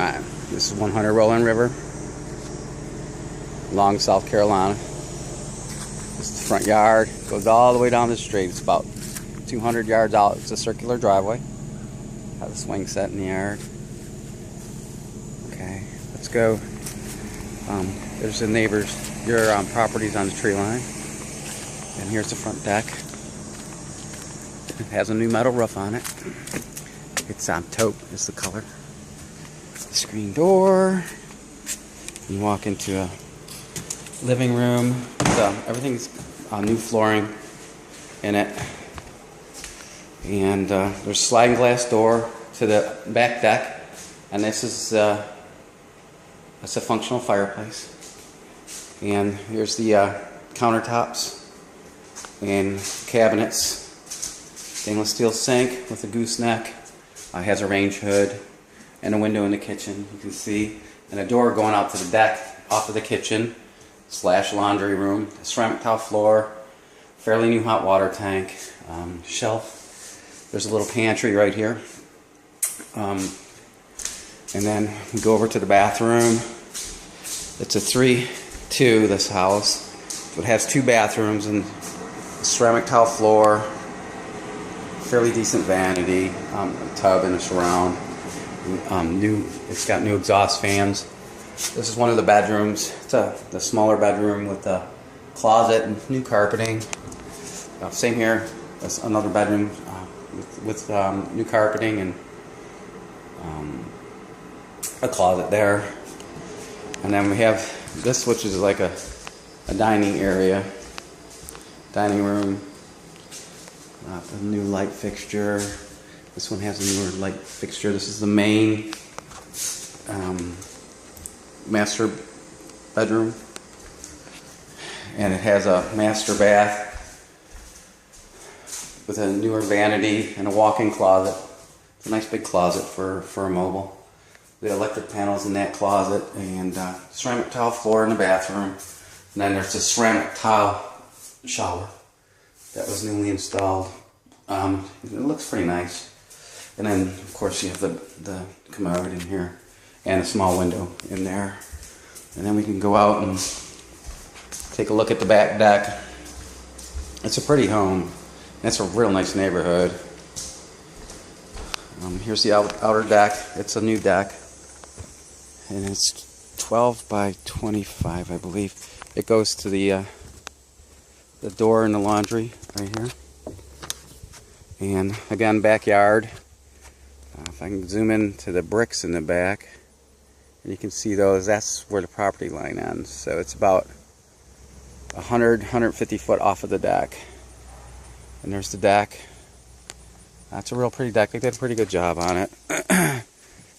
Alright, this is 100 Rolling River, Long, South Carolina. This is the front yard. Goes all the way down the street. It's about 200 yards out. It's a circular driveway. Have a swing set in the yard. Okay, let's go. There's the neighbors. Your property's on the tree line. And here's the front deck. It has a new metal roof on it. It's taupe is the color. Screen door. You walk into a living room. Everything's new flooring in it. And there's a sliding glass door to the back deck. And this is that's a functional fireplace. And here's the countertops and cabinets. Stainless steel sink with a gooseneck. Has a range hood and a window in the kitchen, you can see, and a door going out to the deck off of the kitchen / laundry room. A ceramic tile floor, fairly new hot water tank, shelf. There's a little pantry right here. And then we go over to the bathroom. It's a 3-2, this house. So it has 2 bathrooms and a ceramic tile floor, fairly decent vanity, a tub and a surround. It's got new exhaust fans. This is one of the bedrooms. It's the smaller bedroom with a closet and new carpeting. Same here. That's another bedroom with new carpeting and a closet there. And then we have this, which is like a dining area, dining room. A new light fixture. This one has a newer light fixture. This is the main master bedroom, and it has a master bath with a newer vanity and a walk-in closet. It's a nice big closet for a mobile. The electric panels in that closet, and ceramic tile floor in the bathroom. And then there's a ceramic tile shower that was newly installed. It looks pretty nice. And then, of course, you have the commode in here and a small window in there. And then we can go out and take a look at the back deck. It's a pretty home. It's a real nice neighborhood. Here's the outer deck. It's a new deck. And it's 12 by 25, I believe. It goes to the door in the laundry right here. And again, backyard. If I can zoom in to the bricks in the back, and you can see those, that's where the property line ends. So it's about 150 foot off of the deck. And there's the deck. That's a real pretty deck. They did a pretty good job on it.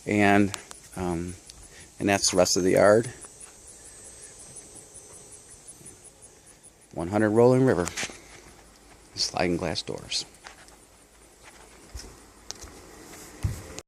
And that's the rest of the yard. 100 Rolling River. Sliding glass doors.